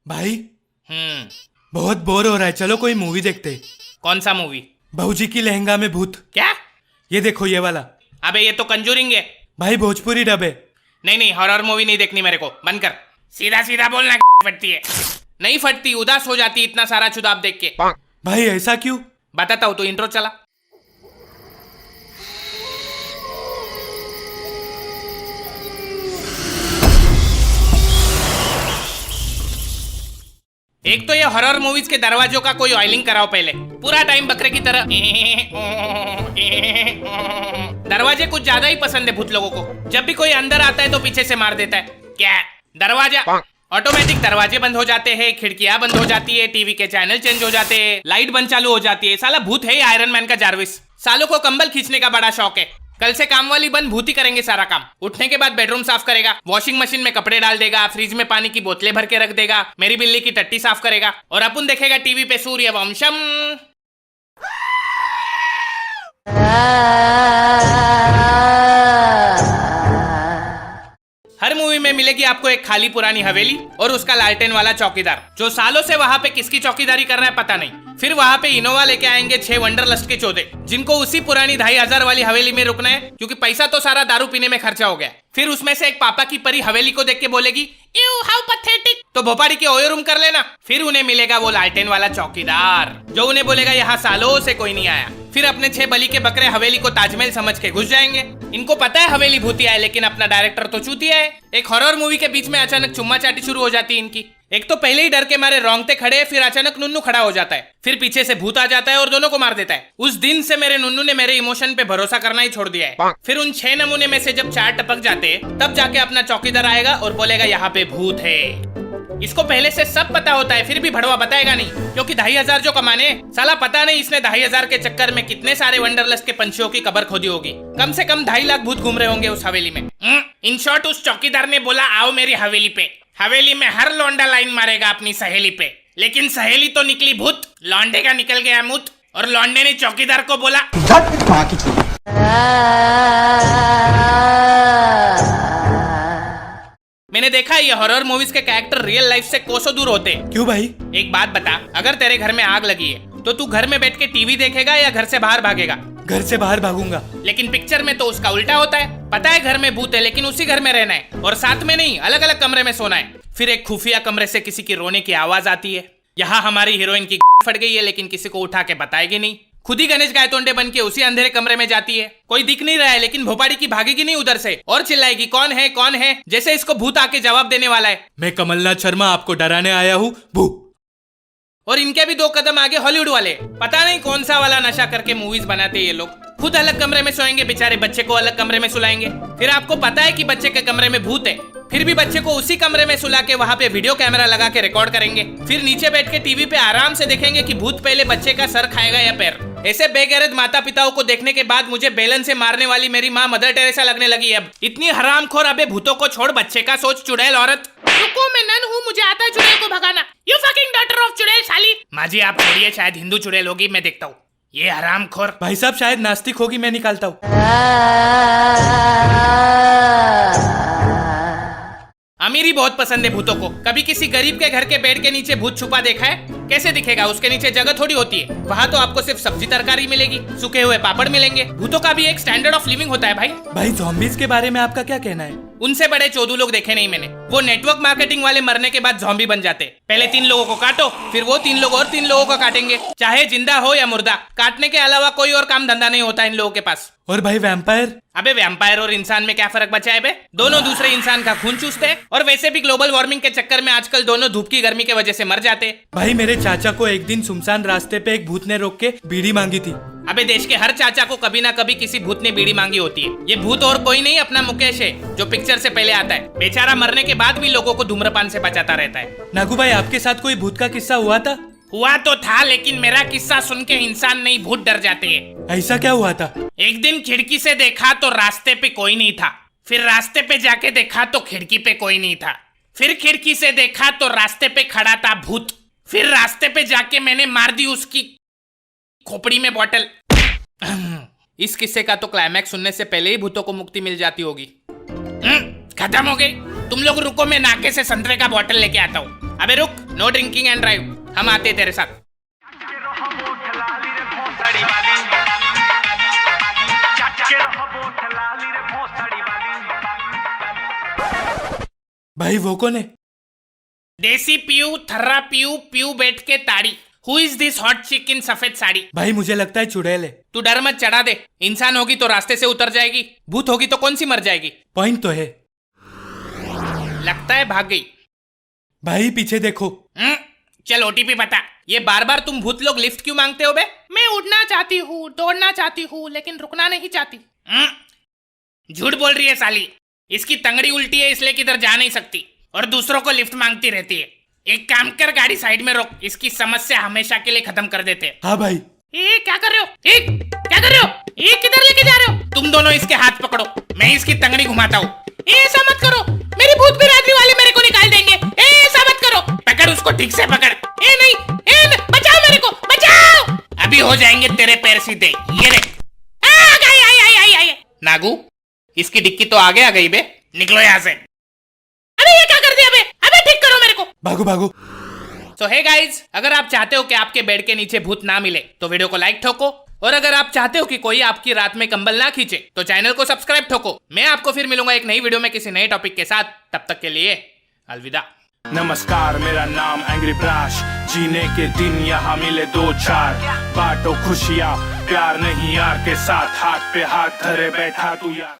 भाई हम्म। बहुत बोर हो रहा है, चलो कोई मूवी देखते। कौन सा मूवी? बहूजी की लहंगा में भूत। क्या? ये देखो ये वाला। अबे ये तो कंजूरिंग है। भाई भोजपुरी डब है। नहीं नहीं, हॉरर मूवी नहीं देखनी मेरे को, बंद कर। सीधा सीधा बोलना फटती है। नहीं फटती, उदास हो जाती इतना सारा चुदाब देख के। भाई ऐसा क्यों? बताता हूँ, तो इंट्रो चला। एक तो ये हॉरर मूवीज के दरवाजों का कोई ऑयलिंग कराओ पहले, पूरा टाइम बकरे की तरह। दरवाजे कुछ ज्यादा ही पसंद है भूत लोगों को। जब भी कोई अंदर आता है तो पीछे से मार देता है। क्या दरवाजा? ऑटोमेटिक दरवाजे बंद हो जाते हैं, खिड़कियां बंद हो जाती है, टीवी के चैनल चेंज हो जाते हैं, लाइट बंद चालू हो जाती है। साला भूत है आयरन मैन का जारविस। सालों को कंबल खींचने का बड़ा शौक है। कल से काम वाली बंद भूत ही करेंगे सारा काम। उठने के बाद बेडरूम साफ करेगा, वॉशिंग मशीन में कपड़े डाल देगा, फ्रिज में पानी की बोतलें भर के रख देगा, मेरी बिल्ली की टट्टी साफ करेगा, और अपन देखेगा टीवी पे सूर्यवंशम। हर मूवी में मिलेगी आपको एक खाली पुरानी हवेली और उसका लालटेन वाला चौकीदार, जो सालों से वहां पे किसकी चौकीदारी कर रहा है पता नहीं। फिर वहां पे इनोवा लेके आएंगे 6 वंडरलस्ट के चौधे, जिनको उसी पुरानी 2500 वाली हवेली में रुकना है, क्योंकि पैसा तो सारा दारू पीने में खर्चा हो गया। फिर उसमें से एक पापा की परी हवेली को देख के बोलेगी, यू हाउ पैथेटिक, तो भोपाड़ी के ओयो रूम कर लेना। फिर उन्हें मिलेगा वो लालटेन वाला चौकीदार, जो उन्हें बोलेगा यहाँ सालों से कोई नहीं आया। फिर अपने 6 बलि के बकरे हवेली को ताजमहल समझ के घुस जाएंगे। इनको पता है हवेली भूतिया है, लेकिन अपना डायरेक्टर तो चूतिया है। एक हॉरर मूवी के बीच में अचानक चुम्मा चाटी शुरू हो जाती है इनकी। एक तो पहले ही डर के मारे रोंगटे खड़े, फिर अचानक नुन्नू खड़ा हो जाता है, फिर पीछे से भूत आ जाता है और दोनों को मार देता है। उस दिन से मेरे नुन्नू ने मेरे इमोशन पे भरोसा करना ही छोड़ दिया है। फिर उन 6 नमूने में से जब 4 टपक जाते तब जाके अपना चौकीदार आएगा और बोलेगा यहाँ पे भूत है। इसको पहले से सब पता होता है, फिर भी भड़वा बताएगा नहीं, क्योंकि 2500 जो कमाने, साला पता नहीं इसने 2500 के चक्कर में कितने सारे वंडरलस्ट के पंछियों की कब्र खोदी होगी। कम से कम 2.5 लाख भूत घूम रहे होंगे उस हवेली में। इन शॉर्ट उस चौकीदार ने बोला आओ मेरी हवेली पे। हवेली में हर लौंडा लाइन मारेगा अपनी सहेली पे, लेकिन सहेली तो निकली भूत, लौंडे का निकल गया मुत, और लौंडे ने चौकीदार को बोला मैंने देखा ये हॉरर मूवीज के कैरेक्टर रियल लाइफ से कोसों दूर होते हैं। क्यों भाई? एक बात बता, अगर तेरे घर में आग लगी है तो तू घर में बैठ के टीवी देखेगा या घर से बाहर भागेगा? घर से बाहर भागूंगा। लेकिन पिक्चर में तो उसका उल्टा होता है। पता है घर में भूत है, लेकिन उसी घर में रहना है, और साथ में नहीं, अलग अलग कमरे में सोना है। फिर एक खुफिया कमरे से किसी की रोने की आवाज आती है। यहाँ हमारी हीरोइन की फट गई है, लेकिन किसी को उठा के बताएगी नहीं। खुद ही गणेश गायतोंडे बन के उसी अंधेरे कमरे में जाती है। कोई दिख नहीं रहा है, लेकिन भोपाड़ी की भागेगी नहीं उधर से और चिल्लाएगी कौन है कौन है, जैसे इसको भूत आके जवाब देने वाला है। मैं कमलनाथ शर्मा आपको डराने आया हूँ भू। और इनके भी 2 कदम आगे हॉलीवुड वाले। पता नहीं कौन सा वाला नशा करके मूवीज बनाते ये लोग। खुद अलग कमरे में सोएंगे बेचारे, बच्चे को अलग कमरे में सुलाएंगे। फिर आपको पता है कि बच्चे के कमरे में भूत है, फिर भी बच्चे को उसी कमरे में सुला के वहाँ पे वीडियो कैमरा लगा के रिकॉर्ड करेंगे। फिर नीचे बैठ के टीवी पे आराम से देखेंगे कि भूत पहले बच्चे का सर खाएगा या पैर। ऐसे बेगैरत माता पिताओं को देखने के बाद मुझे बेलन से मारने वाली मेरी माँ मदर टेरेसा लगने लगी। अब इतनी हरामखोर, अबे भूतों को छोड़, बच्चे का सोच चुड़ैल औरत। रुको, मैं नन हूँ, मुझे आता है चुड़ैल को भगाना। यू फकिंग डॉटर ऑफ चुड़ैल साली। माँ जी आप छोड़िए, शायद हिंदू चुड़ैल होगी, मैं देखता हूँ। ये हरामखोर। भाई साहब शायद नास्तिक होगी, मैं निकालता हूँ। अमीरी बहुत पसंद है भूतों को। कभी किसी गरीब के घर के बेड के नीचे भूत छुपा देखा है? कैसे दिखेगा? उसके नीचे जगह थोड़ी होती है। वहाँ तो आपको सिर्फ सब्जी तरकारी मिलेगी, सूखे हुए पापड़ मिलेंगे। भूतों का भी एक स्टैंडर्ड ऑफ लिविंग होता है भाई। भाई ज़ॉम्बीज के बारे में आपका क्या कहना है? उनसे बड़े चोदू लोग देखे नहीं मैंने। वो नेटवर्क मार्केटिंग वाले मरने के बाद ज़ॉम्बी बन जाते। पहले 3 लोगों को काटो, फिर वो 3 लोग और 3 लोगों को काटेंगे, चाहे जिंदा हो या मुर्दा। काटने के अलावा कोई और काम धंधा नहीं होता इन लोगों के पास। और भाई वैम्पायर? अबे वैम्पायर और इंसान में क्या फर्क बचा है बे? दोनों दूसरे इंसान का खून चूसते हैं, और वैसे भी ग्लोबल वार्मिंग के चक्कर में आजकल दोनों धूप की गर्मी की वजह से मर जाते हैं। भाई मेरे चाचा को एक दिन सुनसान रास्ते पे एक भूत ने रोक के बीड़ी मांगी थी। अबे देश के हर चाचा को कभी ना कभी किसी भूत ने बीड़ी मांगी होती है। ये भूत और कोई नहीं, अपना मुकेश है, जो पिक्चर से पहले आता है। बेचारा मरने के बाद भी लोगों को धूम्रपान से बचाता रहता है। नागू भाई आपके साथ कोई भूत का किस्सा हुआ था? हुआ तो था, लेकिन मेरा किस्सा सुन के इंसान नहीं भूत डर जाते हैं। ऐसा क्या हुआ था? एक दिन खिड़की से देखा तो रास्ते पे कोई नहीं था। फिर रास्ते पे जाके देखा तो खिड़की पे कोई नहीं था। फिर खिड़की से देखा तो रास्ते पे खड़ा था भूत। फिर रास्ते पे जाके मैंने मार दी उसकी खोपड़ी में बॉटल। इस किस्से का तो क्लाइमैक्स सुनने से पहले ही भूतों को मुक्ति मिल जाती होगी। खत्म हो गई। तुम लोग रुको, मैं नाके से संतरे का बॉटल लेके आता हूँ। अबे रुक, नो ड्रिंकिंग एंड ड्राइव, हम आते हैं तेरे साथ। भाई वो कौन है? देसी पीयू, थर्रा पीयू, पीयू बैठ के ताड़ी। हु इज दिस हॉट चिक इन सफेद साड़ी? भाई मुझे लगता है चुड़ैल है। तू डर मत, चढ़ा दे। इंसान होगी तो रास्ते से उतर जाएगी, भूत होगी तो कौन सी मर जाएगी। पॉइंट तो है। लगता है भाग गई। भाई पीछे देखो। चल ओटीपी बता। ये बार बार तुम भूत लोग लिफ्ट क्यों मांगते हो बे? मैं उड़ना चाहती हूँ, दौड़ना चाहती हूँ, लेकिन रुकना नहीं चाहती। झूठ बोल रही है साली। इसकी तंगड़ी उल्टी है इसलिए किधर जा नहीं सकती और दूसरों को लिफ्ट मांगती रहती है। एक काम कर, गाड़ी साइड में रोक, इसकी समस्या हमेशा के लिए खत्म कर देते हैं। हाँ भाई। ए क्या कर रहे हो? क्या कर रहे हो? किधर लेके जा रहे हो? तुम दोनों इसके हाथ पकड़ो, मैं इसकी तंगड़ी घुमाता हूँ। ऐसा मत करो, मेरी भूत बिरादरी वाले मेरे को निकाल देंगे। ऐसा मत करो, पकड़ उसको, ठीक से पकड़। नहीं, बचाओ मेरे को, बचाओ। अभी हो जाएंगे तेरे पैर सीधे। ये देख। आई। नागू, इसकी डिक्की तो आगे आ गई बे, निकलो यहाँ से। अरे ये क्या कर दिया बे? अबे ठीक करो मेरे को। भागो। तो हे गाइज, अगर आप चाहते हो कि आपके बेड के नीचे भूत ना मिले तो वीडियो को लाइक ठोको, और अगर आप चाहते हो कि कोई आपकी रात में कंबल ना खींचे तो चैनल को सब्सक्राइब ठोको। मैं आपको फिर मिलूंगा एक नई वीडियो में किसी नए टॉपिक के साथ। तब तक के लिए अलविदा। नमस्कार, मेरा नाम एंग्री ब्राश। जीने के दिन यहाँ मिले 2-4, बांटो खुशियाँ, प्यार नहीं यार के साथ। हाथ पे हाथ धरे बैठा तू यार।